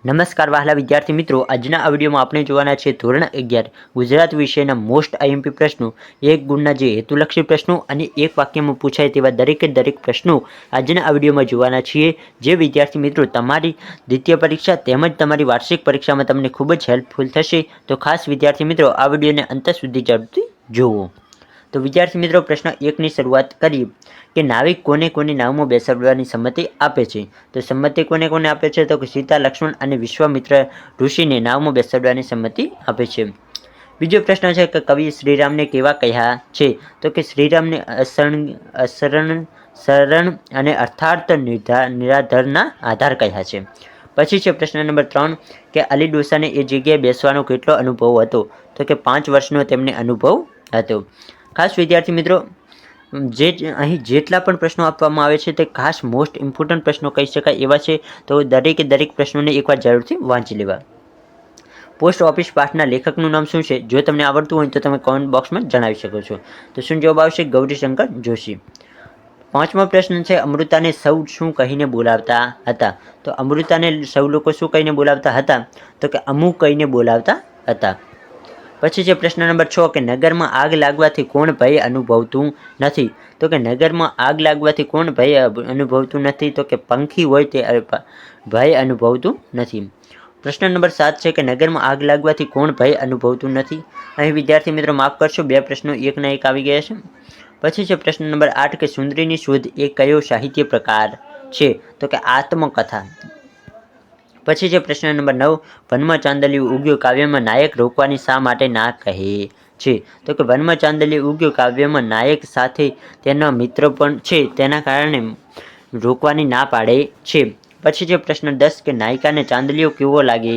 નમસ્કાર વહાલા વિદ્યાર્થી મિત્રો, આજના આ વિડીયોમાં આપણે જોવાના છે ધોરણ 11 ગુજરાત વિષયના મોસ્ટ આઈએમપી પ્રશ્નો, એક ગુણના જે હેતુલક્ષી પ્રશ્નો અને એક વાક્યમાં પૂછાય તેવા દરેકે દરેક પ્રશ્નો આજના આ વિડીયોમાં જોવાના છીએ. જે વિદ્યાર્થી મિત્રો તમારી દ્વિતીય પરીક્ષા તેમજ તમારી વાર્ષિક પરીક્ષામાં તમને ખૂબ જ હેલ્પફુલ થશે, તો ખાસ વિદ્યાર્થી મિત્રો આ વિડીયોને અંત સુધી જરૂરથી જુઓ. તો વિદ્યાર્થી મિત્રો, પ્રશ્ન 1ની શરૂઆત કરીએ કે નાવિક કોને કોને નાવમાં બેસાડવાની સંમતિ આપે છે. તો સંમતિ કોને કોને આપે છે? તો કે સીતા, લક્ષ્મણ અને વિશ્વામિત્ર ઋષિને નાવમાં બેસાડવાની સંમતિ આપે છે. બીજો પ્રશ્ન છે કે કવિ શ્રીરામને કેવા કહ્યા છે? તો કે શ્રીરામને શરણ અને અર્થાર્થ નિરાધારના આધાર કહ્યા છે. પછી છે પ્રશ્ન નંબર 3 કે અલી ડોસાને એ જગ્યાએ બેસવાનો કેટલો અનુભવ હતો? તો કે 5 વર્ષનો તેમને અનુભવ હતો. ખાસ વિદ્યાર્થી મિત્રો, અહીં જેટલા પણ પ્રશ્નો આપવામાં આવે છે તે ખાસ મોસ્ટ ઇમ્પોર્ટન્ટ પ્રશ્નો કહી શકાય એવા છે, તો દરેકે દરેક પ્રશ્નોને એકવાર જરૂરથી વાંચી લેવા. પોસ્ટ ઓફિસ પાઠના લેખકનું નામ શું છે? જો તમને આવડતું હોય તો તમે કોમેન્ટ બોક્સમાં જણાવી શકો છો. તો શું જવાબ આવશે? ગૌરીશંકર જોશી. 5મો પ્રશ્ન છે અમૃતાને સૌ શું કહીને બોલાવતા હતા? તો અમૃતાને સૌ લોકો શું કહીને બોલાવતા હતા? તો કે અમુ કહીને બોલાવતા હતા. પછી છે પ્રશ્ન નંબર 6 કે નગરમાં આગ લાગવાથી કોણ ભય અનુભવતું નથી? તો કે નગરમાં આગ લાગવાથી કોણ ભય અનુભવતું નથી? તો કે પંખી હોય તે ભય અનુભવતું નથી. પ્રશ્ન નંબર 7 છે કે નગરમાં આગ લાગવાથી કોણ ભય અનુભવતું નથી? અહીં વિદ્યાર્થી મિત્રો માફ કરશો, બે પ્રશ્નો એકના એક આવી ગયા છે. પછી છે પ્રશ્ન નંબર 8 કે સુંદરીની શોધ એ કયો સાહિત્ય પ્રકાર છે? તો કે આત્મકથા. પછી છે પ્રશ્ન નંબર 9 વનમાં ચાંદલિયું ઉગ્યો કાવ્યમાં નાયક રોકવાની શા માટે ના કહે છે? તો કે વનમાં ચાંદલિયું ઉગ્યો કાવ્યમાં નાયક સાથે તેના મિત્ર પણ છે તેના કારણે રોકવાની ના પાડે છે. પછી છે પ્રશ્ન 10 કે નાયિકાને ચાંદલિયો કેવો લાગે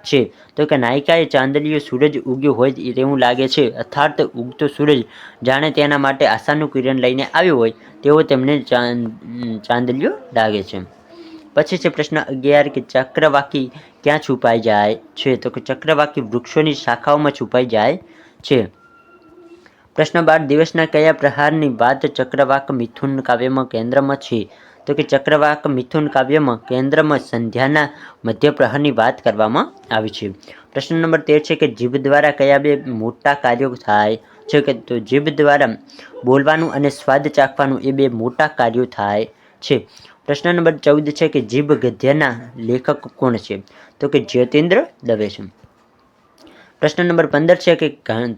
છે? તો કે નાયિકાએ ચાંદલિયો સૂરજ ઉગ્યો હોય તેવું લાગે છે, અર્થાત ઉગતો સૂરજ જાણે તેના માટે આશાનું કિરણ લઈને આવ્યો હોય તેવો તેમને ચાંદલિયો લાગે છે. પછી છે પ્રશ્ન 11 કે ચક્રવાકી ક્યાં છુપાઈ જાય છે? તો કે ચક્રવાકી વૃક્ષોની શાખાઓમાં છુપાઈ જાય છે. પ્રશ્ન 12 દિવસના કયા પ્રહારની વાત ચક્રવાક મિથુન કાવ્યમાં કેન્દ્રમાં છે? તો કે ચક્રવાક મિથુન કાવ્યમાં કેન્દ્રમાં સંધ્યાના મધ્ય પ્રહરની વાત કરવામાં આવી છે. પ્રશ્ન નંબર 13 છે કે જીભ દ્વારા કયા બે મોટા કાર્યો થાય છે? કે તો જીભ દ્વારા બોલવાનું અને સ્વાદ ચાખવાનું એ બે મોટા કાર્યો થાય છે. પ્રશ્ન નંબર 14 છે કે જીભ ગદ્યના લેખક કોણ છે? તો કે જ્યોતિન્દ્ર દવે છે. પ્રશ્ન નંબર 15 છે કે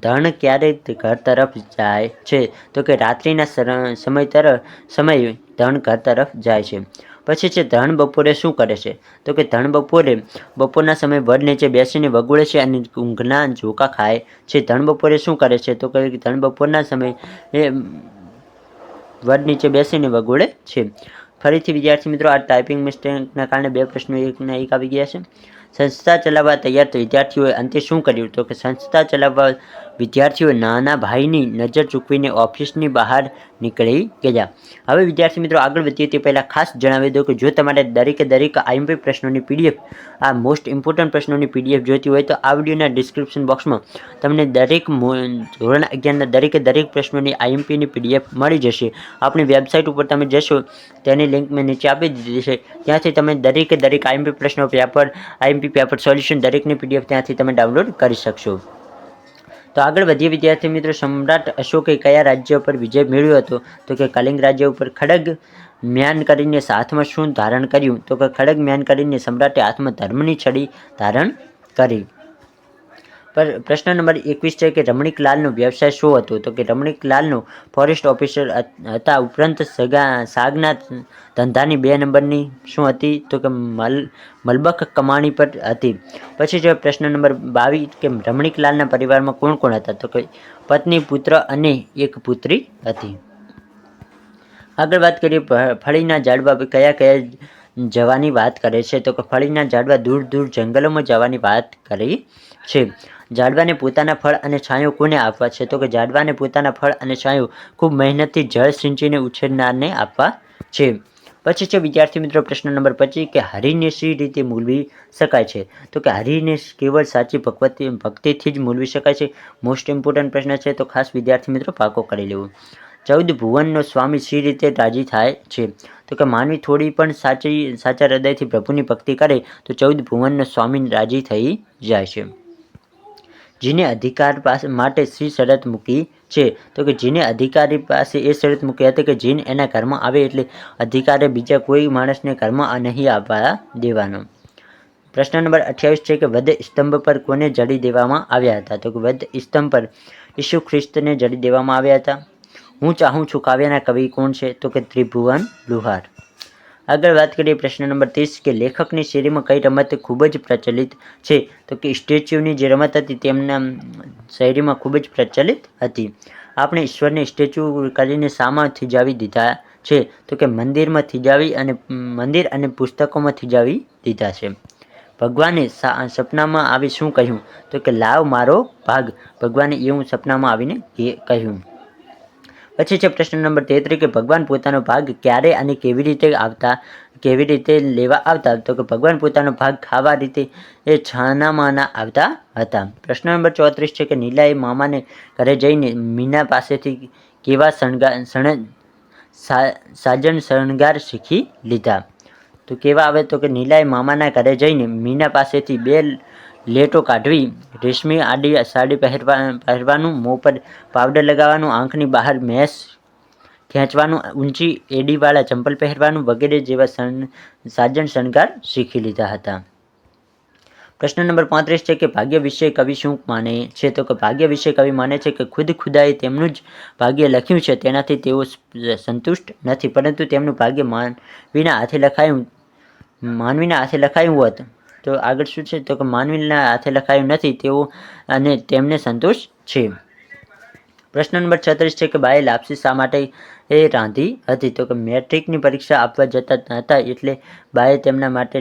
ધણ ક્યારે ઘર તરફ જાય છે? તો કે રાત્રિના સમય ધણ ઘર તરફ જાય છે. પછી છે ધણ બપોરે શું કરે છે? તો કે ધણ બપોરના સમયે વડ નીચે બેસીને વગોળે છે અને ઊંઘના ઝોકા ખાય છે. ધણ બપોરે શું કરે છે? તો કે ધણ બપોરના સમયે વડ નીચે બેસીને વગોળે છે. ફરીથી વિદ્યાર્થી મિત્રો, આ ટાઈપિંગ મિસ્ટેકના કારણે બે પ્રશ્નો એકના એક આવી ગયા છે. સંસ્થા ચલાવવા તૈયાર વિદ્યાર્થીઓએ અંતે શું કર્યું? તો કે સંસ્થા ચલાવવા વિદ્યાર્થીઓ નાના ભાઈની નજર ચૂકવીને ઓફિસની બહાર નીકળી ગયા. હવે વિદ્યાર્થી મિત્રો આગળ વધીએ તે પહેલાં ખાસ જણાવી દઉં કે જો તમારે દરેકે દરેક આઈએમપી પ્રશ્નોની પીડીએફ, આ મોસ્ટ ઇમ્પોર્ટન્ટ પ્રશ્નોની પીડીએફ જોઈતી હોય તો આ વિડીયોના ડિસ્ક્રિપ્શન બોક્સમાં તમને દરેક ધોરણ 11ના દરેકે દરેક પ્રશ્નોની આઈએમપીની પીડીએફ મળી જશે. આપણી વેબસાઇટ ઉપર તમે જશો, તેની લિંક મેં નીચે આપી દીધી છે, ત્યાંથી તમે દરેકે દરેક આઈએમપી પ્રશ્નો આઈએમપી પેપર સોલ્યુશન દરેકની પીડીએફ ત્યાંથી તમે ડાઉનલોડ કરી શકશો. તો આગળ વધીએ વિદ્યાર્થી મિત્રો, સમ્રાટ અશોકે કયા રાજ્ય પર વિજય મેળવ્યો હતો? તો કે કલિંગ રાજ્ય ઉપર. ખડગ મ્યાન કરીને હાથમાં શું ધારણ કર્યું? તો કે ખડગ મ્યાન કરીને સમ્રાટે હાથમાં ધર્મની છડી ધારણ કરી. પ્રશ્ન નંબર 21 છે કે રમણીકલાલનો વ્યવસાય શું હતો? તો કે રમણીકલાલનો ફોરેસ્ટ ઓફિસર હતા. ઉપરાંત સાગના ધંધાની 2 નંબરની શું હતી? તો કે મલબક કમાણી પર હતી. પછી છે પ્રશ્ન નંબર 22 કે રમણીકલાલના પરિવારમાં કોણ કોણ હતા? તો કે પત્ની, પુત્ર અને એક પુત્રી હતી. આગળ વાત કરીએ, ફળીના ઝાડવા કયા જવાની વાત કરે છે? તો કે ફળીના ઝાડવા દૂર દૂર જંગલોમાં જવાની વાત કરી છે. ઝાડવાને પોતાના ફળ અને છાંયો કોને આપવા છે? તો કે ઝાડવાને પોતાના ફળ અને છાંયો ખૂબ મહેનતથી જળ સિંચીને ઉછેરનારને આપવા છે. પછી છે વિદ્યાર્થી મિત્રો પ્રશ્ન નંબર 25 કે હરિને શી રીતે મૂલવી શકાય છે? તો કે હરિને કેવળ સાચી ભક્તિથી જ મૂલવી શકાય છે. મોસ્ટ ઇમ્પોર્ટન્ટ પ્રશ્ન છે, તો ખાસ વિદ્યાર્થી મિત્રો પાકો કરી લેવો. 14 ભુવનનો સ્વામી શી રીતે રાજી થાય છે? તો કે માનવી થોડી પણ સાચા હૃદયથી પ્રભુની ભક્તિ કરે તો 14 ભુવનનો સ્વામી રાજી થઈ જાય છે. જેને અધિકાર માટે શી શરત મૂકી છે? તો કે જેને અધિકારી પાસે એ શરત મૂકી હતી કે જીન એના ઘરમાં આવે એટલે અધિકારે બીજા કોઈ માણસને ઘરમાં નહીં આવવા દેવાનો. પ્રશ્ન નંબર 28 છે કે વધ સ્તંભ પર કોને જડી દેવામાં આવ્યા હતા? તો કે વધ સ્તંભ પર ઈસુ ખ્રિસ્તને જડી દેવામાં આવ્યા હતા. હું ચાહું છું કાવ્યના કવિ કોણ છે? તો કે ત્રિભુવન લુહાર. આગળ વાત કરીએ પ્રશ્ન નંબર 30 કે લેખકની શેરીમાં કઈ રમત ખૂબ જ પ્રચલિત છે? તો કે સ્ટેચ્યુની જે રમત હતી તેમના શેરીમાં ખૂબ જ પ્રચલિત હતી. આપણે ઈશ્વરને સ્ટેચ્યુ કરીને શામાં થીજાવી દીધા છે? તો કે મંદિરમાં થીજાવી અને મંદિર અને પુસ્તકોમાં થીજાવી દીધા છે. ભગવાને સપનામાં આવી શું કહ્યું? તો કે લાવ મારો ભાગ. ભગવાને એવું સપનામાં આવીને કહ્યું. પછી છે પ્રશ્ન નંબર 33 કે ભગવાન પોતાનો ભાગ ક્યારે અને કેવી રીતે લેવા આવતા? તો કે ભગવાન પોતાનો ભાગ ખાવા રીતે એ છાનામાના આવતા હતા. પ્રશ્ન નંબર 34 છે કે નીલાએ મામાને ઘરે જઈને મીના પાસેથી કેવા સાજન શણગાર શીખી લીધા? તો કેવા આવે? તો કે નીલાએ મામાના ઘરે જઈને મીના પાસેથી 2 લેટો કાઢવી, રેશમી આડી સાડી પહેરવાનું, મોં પર પાવડર લગાવવાનું, આંખની બહાર મેસ ખેંચવાનું, ઊંચી એડીવાળા ચંપલ પહેરવાનું વગેરે જેવા સાજન શણગાર શીખી લીધા હતા. પ્રશ્ન નંબર 35 છે કે ભાગ્ય વિશે કવિ શું માને છે? તો કે ભાગ્ય વિશે કવિ માને છે કે ખુદાએ તેમનું જ ભાગ્ય લખ્યું છે તેનાથી તેઓ સંતુષ્ટ નથી, પરંતુ તેમનું ભાગ્ય માનવીના હાથે લખાયું હોત તો આગળ શું છે? તો કે માનવીના હાથે લખાયું નથી તેઓ અને તેમને સંતોષ છે. પ્રશ્ન નંબર 36 છે કે બાએ લાપસી શા માટે રાંધી હતી? તો કે મેટ્રિકની પરીક્ષા આપવા જતા હતા એટલે બાએ તેમના માટે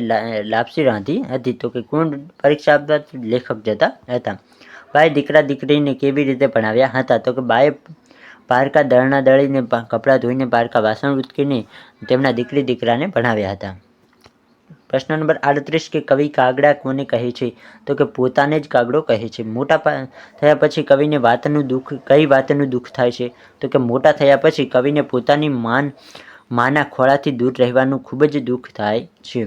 લાપસી રાંધી હતી. તો કે કોણ પરીક્ષા આપવા? લેખક જતા હતા. બાએ દીકરા દીકરીને કેવી રીતે ભણાવ્યા હતા? તો કે બાએ પારકા દળના દળીને, કપડાં ધોઈને, પારકા વાસણ ઉટકીને તેમના દીકરી દીકરાને ભણાવ્યા હતા. પ્રશ્ન નંબર 38 કે કવિ કાગડા કોને કહે છે? તો કે પોતાને જ કાગડો કહે છે. મોટા થયા પછી કવિને કઈ વાતનું દુઃખ થાય છે? તો કે મોટા થયા પછી કવિને પોતાની માના ખોળાથી દૂર રહેવાનું ખૂબ જ દુઃખ થાય છે.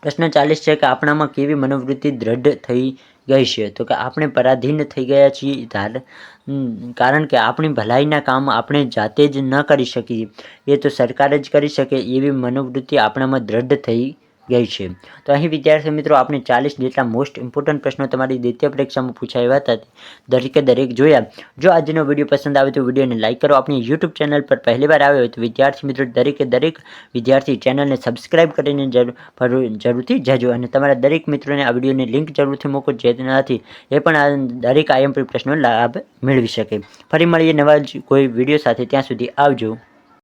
પ્રશ્ન 40 છે કે આપણામાં કેવી મનોવૃત્તિ દ્રઢ થઈ ગઈ છે? તો કે આપણે પરાધીન થઈ ગયા છીએ કારણ કે આપણી ભલાઈના કામ આપણે જાતે જ ન કરી શકીએ, એ તો સરકાર જ કરી શકે એવી મનોવૃત્તિ આપણામાં દ્રઢ થઈ ગઈ છે. તો અહીં વિદ્યાર્થી મિત્રો આપણે 40 જેટલા મોસ્ટ ઇમ્પોર્ટન્ટ પ્રશ્નો તમારી દ્વિતીય પરીક્ષામાં પૂછાયા હતા દરેક જોયા. જો આજનો વિડીયો પસંદ આવે તો વિડીયોને લાઇક કરો. આપણી યુટ્યુબ ચેનલ પર પહેલીવાર આવ્યો હોય તો વિદ્યાર્થી મિત્રો દરેક વિદ્યાર્થી ચેનલને સબસ્ક્રાઇબ કરીને જરૂરથી જજો અને તમારા દરેક મિત્રોને આ વિડીયોની લિંક જરૂરથી મૂકો જેનાથી એ પણ આ દરેક IMP પ્રશ્નો લાભ મેળવી શકે. ફરી મળીએ નવા કોઈ વિડીયો સાથે. ત્યાં સુધી આવજો.